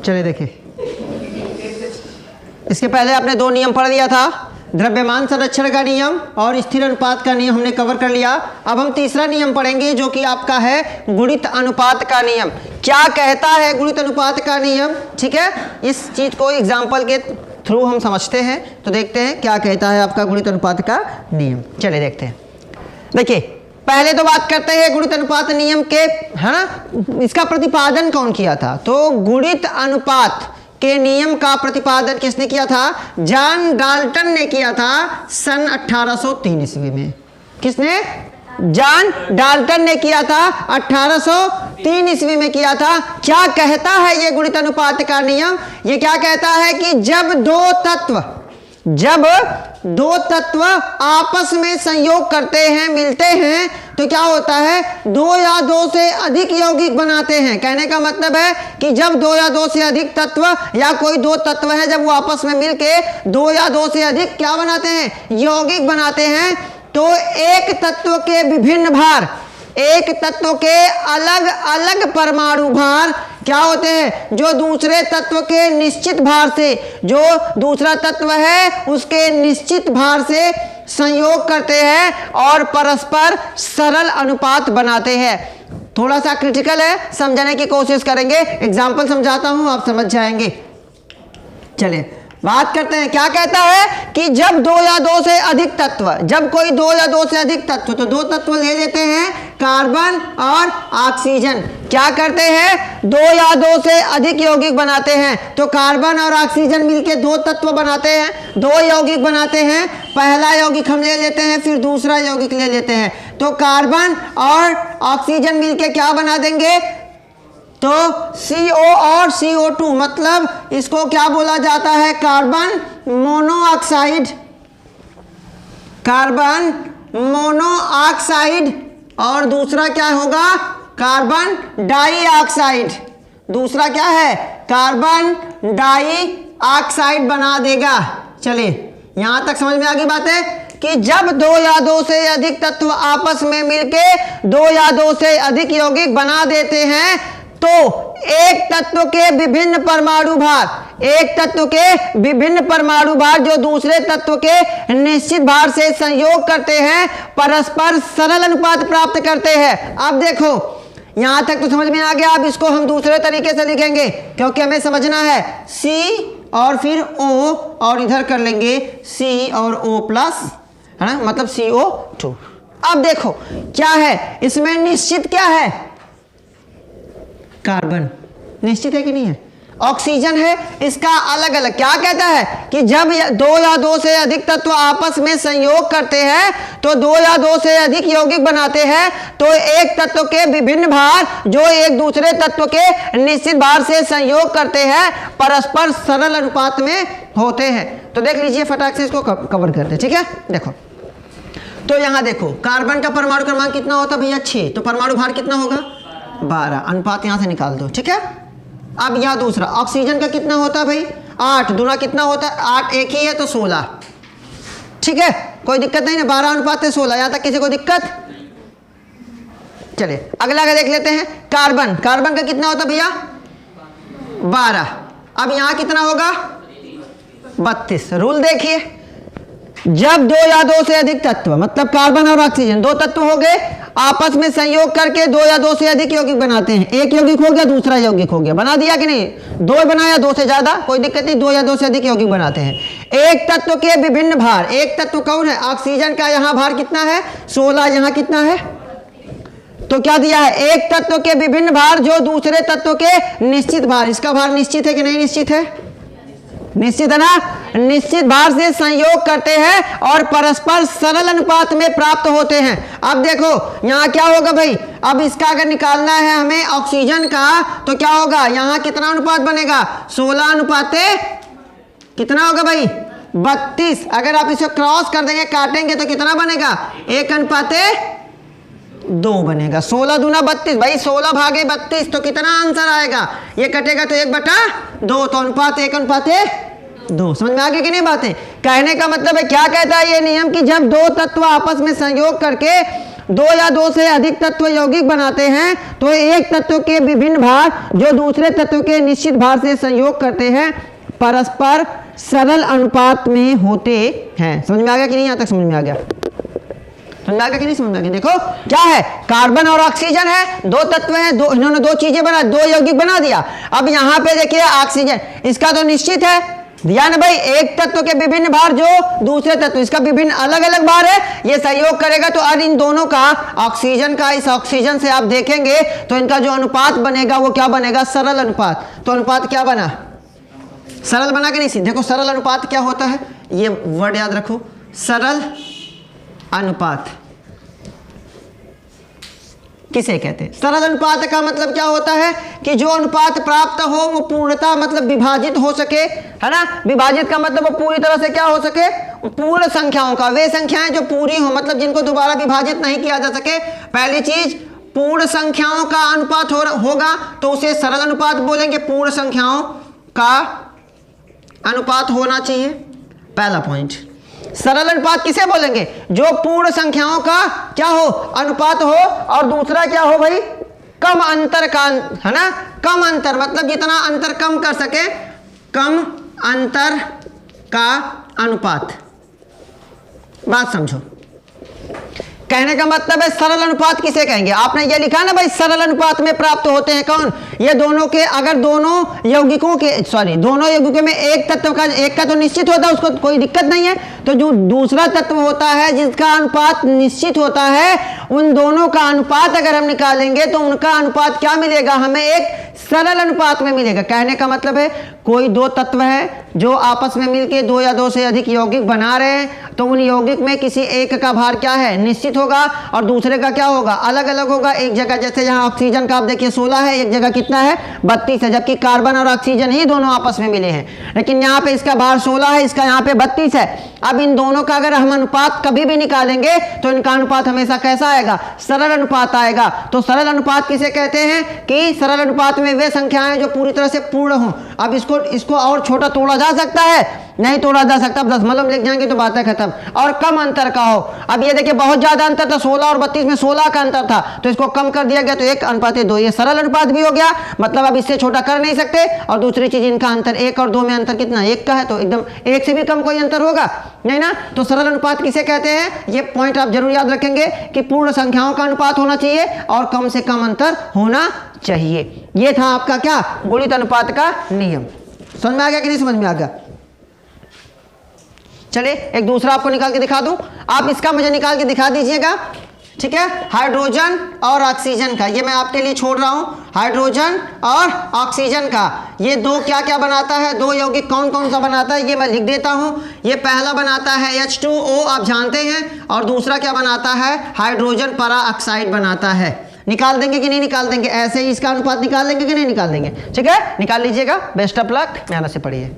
चलिए देखिए, इसके पहले आपने दो नियम पढ़ लिया था, द्रव्यमान संरक्षण का नियम और स्थिर अनुपात का नियम हमने कवर कर लिया। अब हम तीसरा नियम पढ़ेंगे जो कि आपका है गुणित अनुपात का नियम। क्या कहता है गुणित अनुपात का नियम? ठीक है, इस चीज को एग्जाम्पल के थ्रू हम समझते हैं, तो देखते हैं क्या कहता है आपका गुणित अनुपात का नियम। चलिए देखते हैं। देखिए, पहले तो बात करते हैं गुणित अनुपात नियम के, है ना, इसका प्रतिपादन कौन किया था? तो गुणित अनुपात के नियम का प्रतिपादन किसने किया था? जॉन डाल्टन ने किया था सन 1803 ईस्वी में। किसने? जॉन डाल्टन ने किया था 1803 ईस्वी में किया था। क्या कहता है ये गुणित अनुपात का नियम? ये क्या कहता है कि जब दो तत्व आपस में संयोग करते हैं, मिलते हैं, तो क्या होता है? दो या दो से अधिक यौगिक बनाते हैं। कहने का मतलब है कि जब दो या दो से अधिक तत्व या कोई दो तत्व है, जब वो आपस में मिलके दो या दो से अधिक क्या बनाते हैं? यौगिक बनाते हैं, तो एक तत्व के विभिन्न भार, एक तत्व के अलग अलग परमाणु भार क्या होते हैं? जो दूसरे तत्व के निश्चित भार से, जो दूसरा तत्व है उसके निश्चित भार से संयोग करते हैं और परस्पर सरल अनुपात बनाते हैं। थोड़ा सा क्रिटिकल है, समझने की कोशिश करेंगे, एग्जाम्पल समझाता हूं, आप समझ जाएंगे। चलिए बात करते हैं। क्या कहता है कि जब दो या दो से अधिक तत्व, जब कोई दो या दो से अधिक तत्व, तो दो तत्व ले लेते हैं, कार्बन और ऑक्सीजन, क्या करते हैं? दो या दो से अधिक यौगिक बनाते हैं। तो कार्बन और ऑक्सीजन मिलके दो तत्व बनाते हैं, दो यौगिक बनाते हैं। पहला यौगिक हम ले लेते हैं, फिर दूसरा यौगिक ले लेते हैं, तो कार्बन और ऑक्सीजन मिलके क्या बना देंगे? तो CO और CO2, मतलब इसको क्या बोला जाता है? Carbon monoxide, carbon monoxide. और दूसरा क्या होगा? Carbon dioxide. दूसरा क्या है? कार्बन डाइऑक्साइड बना देगा। चलिए यहां तक समझ में आ गई बात है कि जब दो या दो से अधिक तत्व आपस में मिलके दो या दो से अधिक यौगिक बना देते हैं, तो एक तत्व के विभिन्न परमाणु भार, एक तत्व के विभिन्न परमाणु भार जो दूसरे तत्व के निश्चित भार से संयोग करते हैं, परस्पर सरल अनुपात प्राप्त करते हैं। अब देखो यहां तक तो समझ में आ गया। अब इसको हम दूसरे तरीके से लिखेंगे, क्योंकि हमें समझना है C और फिर O, और इधर कर लेंगे C और O प्लस, है ना, मतलब CO2। अब देखो क्या है इसमें, निश्चित क्या है? कार्बन निश्चित है कि नहीं है? ऑक्सीजन है, इसका अलग अलग। क्या कहता है कि जब दो या दो से अधिक तत्व आपस में संयोग करते हैं, तो दो या दो से अधिक यौगिक बनाते हैं, तो एक तत्व के विभिन्न भार जो एक दूसरे तत्व के निश्चित भार से संयोग करते हैं, परस्पर सरल अनुपात में होते हैं। तो देख लीजिए, फटाक से इसको कवर करते हैं। ठीक है, देखो तो यहां देखो, कार्बन का परमाणु क्रमांक कितना होता है भैया? 6, तो परमाणु भार कितना होगा? 12। अनुपात यहां से निकाल दो। ठीक है, अब यहां दूसरा ऑक्सीजन का कितना होता है भाई? 8, दूना कितना होता है? 8 एक ही है तो 16। ठीक है, कोई दिक्कत नहीं ना, 12 अनुपात है 16, यहां तक किसी को दिक्कत? चलिए अगला का देख लेते हैं। कार्बन, कार्बन का कितना होता भैया? 12। अब यहां कितना होगा? 32। रूल देखिए, जब दो या दो से अधिक तत्व, मतलब कार्बन और ऑक्सीजन दो तत्व हो गए, आपस में संयोग करके दो या दो से अधिक यौगिक बनाते हैं। एक यौगिक हो गया, दूसरा यौगिक हो गया, बना दिया कि नहीं? दो बनाया, दो से ज्यादा कोई दिक्कत नहीं, दो या दो से अधिक यौगिक बनाते हैं। एक तत्व के विभिन्न भार, एक तत्व कौन है? ऑक्सीजन का यहाँ भार कितना है? 16। यहाँ कितना है? तो क्या दिया है? एक तत्व के विभिन्न भार जो दूसरे तत्व के निश्चित भार, इसका भार निश्चित है कि नहीं निश्चित है? निश्चित है ना, निश्चित भार से संयोग करते हैं और परस्पर सरल अनुपात में प्राप्त होते हैं। अब देखो यहाँ क्या होगा भाई, अब इसका अगर निकालना है हमें ऑक्सीजन का, तो क्या होगा? यहाँ कितना अनुपात बनेगा? 16 अनुपात कितना होगा भाई? 32। अगर आप इसे क्रॉस कर देंगे, काटेंगे, तो कितना बनेगा? 1 अनुपात 2 बनेगा। 16 दूना 32 भाई, 16 भागे 32, तो कितना आंसर आएगा? ये कटेगा तो 1/2, तो अनुपात 1 अनुपात 2। समझ में आ गई कि नहीं बातें? कहने का मतलब है, क्या कहता है ये नियम कि जब दो तत्व आपस में संयोग करके दो या दो से अधिक तत्व यौगिक बनाते हैं तो एक तत्व के विभिन्न भार जो दूसरे तत्व के निश्चित भार से संयोग करते हैं परस्पर सरल अनुपात में होते हैं। समझ में आ गया कि नहीं? यहां तक समझ में आ गया? समझ में आ गया कि नहीं समझ में आ गया? देखो क्या है, कार्बन और ऑक्सीजन है, दो तत्व हैं, दो, इन्होंने दो चीजें बना, दो यौगिक बना दिया। अब यहां पे देखिए ऑक्सीजन, इसका तो निश्चित है, दिया ना भाई, एक तत्व के विभिन्न भार जो दूसरे तत्व, इसका विभिन्न अलग अलग भार है, ये सहयोग करेगा। तो अब इन दोनों का, ऑक्सीजन का इस ऑक्सीजन से आप देखेंगे तो इनका जो अनुपात बनेगा वो क्या बनेगा? सरल अनुपात। तो अनुपात क्या बना? सरल बना कि नहीं? देखो सरल अनुपात क्या होता है, ये वर्ड याद रखो, सरल अनुपात किसे कहते हैं? सरल अनुपात का मतलब क्या होता है कि जो अनुपात प्राप्त हो वो पूर्णता मतलब विभाजित हो सके, है ना? विभाजित का मतलब वो पूरी तरह से क्या हो सके? पूर्ण संख्याओं का, वे संख्याएं जो पूरी हो, मतलब जिनको दोबारा विभाजित नहीं किया जा सके। पहली चीज, पूर्ण संख्याओं का अनुपात होगा तो उसे सरल अनुपात बोलेंगे। पूर्ण संख्याओं का अनुपात होना चाहिए, पहला पॉइंट। सरल अनुपात किसे बोलेंगे? जो पूर्ण संख्याओं का क्या हो? अनुपात हो। और दूसरा क्या हो भाई? कम अंतर का, है ना? कम अंतर मतलब जितना अंतर कम कर सके, कम अंतर का अनुपात। बात समझो, कहने का मतलब है सरल अनुपात किसे कहेंगे? आपने ये लिखा ना भाई, सरल अनुपात में प्राप्त होते हैं कौन? ये दोनों के, अगर दोनों यौगिकों के, दोनों यौगिकों में एक तत्व का, एक का तो निश्चित होता है, उसको कोई दिक्कत नहीं है। तो जो दूसरा तत्व होता है जिसका अनुपात निश्चित होता है, उन दोनों का अनुपात अगर हम निकालेंगे तो उनका अनुपात क्या मिलेगा? हमें एक सरल अनुपात में मिलेगा। कहने का मतलब है कोई दो तत्व है जो आपस में मिलके दो या दो से अधिक यौगिक बना रहे हैं, तो उन यौगिक में किसी एक का भार क्या है? निश्चित होगा, और दूसरे का क्या होगा? अलग अलग होगा। एक जगह जैसे यहाँ ऑक्सीजन का आप देखिए 16 है, एक जगह कितना है? 32 है, जबकि कार्बन और ऑक्सीजन ही दोनों आपस में मिले हैं, लेकिन यहाँ पे इसका भार 16 है, इसका यहाँ पे 32 है। अब इन दोनों का अगर हम अनुपात कभी भी निकालेंगे तो इनका अनुपात हमेशा कैसा आएगा? सरल अनुपात आएगा। तो सरल अनुपात किसे कहते हैं? कि सरल अनुपात में वे संख्याएं जो पूरी तरह से पूर्ण हों। अब इसको और छोटा तोड़ा जा सकता है? नहीं तोड़ा जा सकता। अब दशमलव लिख जाएंगे तो बात है खत्म। और कम अंतर का हो, अब ये देखिए बहुत ज्यादा अंतर था, 16 और 32 में 16 का अंतर था, तो इसको कम कर दिया गया तो 1:2, ये सरल अनुपात भी हो गया। मतलब अब इससे छोटा कर नहीं सकते। और दूसरी चीज, इनका अंतर 1 और 2 में अंतर कितना? 1 का है, तो एकदम 1 से भी कम कोई अंतर होगा नहीं ना। तो सरल अनुपात किसे कहते हैं? ये पॉइंट आप जरूर याद रखेंगे कि पूर्ण संख्याओं का अनुपात होना चाहिए और कम से कम अंतर होना चाहिए। ये था आपका क्या? गुणित अनुपात का नियम। समझ में आ गया कि नहीं समझ में आ गया? चलिए एक दूसरा आपको निकाल के दिखा दूं। आप इसका मुझे निकाल के दिखा दीजिएगा, ठीक है? हाइड्रोजन और ऑक्सीजन का, ये मैं आपके लिए छोड़ रहा हूं। हाइड्रोजन और ऑक्सीजन का ये दो क्या क्या बनाता है? दो यौगिक कौन कौन सा बनाता है? ये मैं लिख देता हूं। ये पहला बनाता है H2O, आप जानते हैं, और दूसरा क्या बनाता है? हाइड्रोजन परा ऑक्साइड बनाता है। निकाल देंगे कि नहीं निकाल देंगे? ऐसे ही इसका अनुपात निकाल देंगे कि नहीं निकाल देंगे? ठीक है, निकाल लीजिएगा। बेस्ट ऑफ लक, मेहनत से पढ़िए।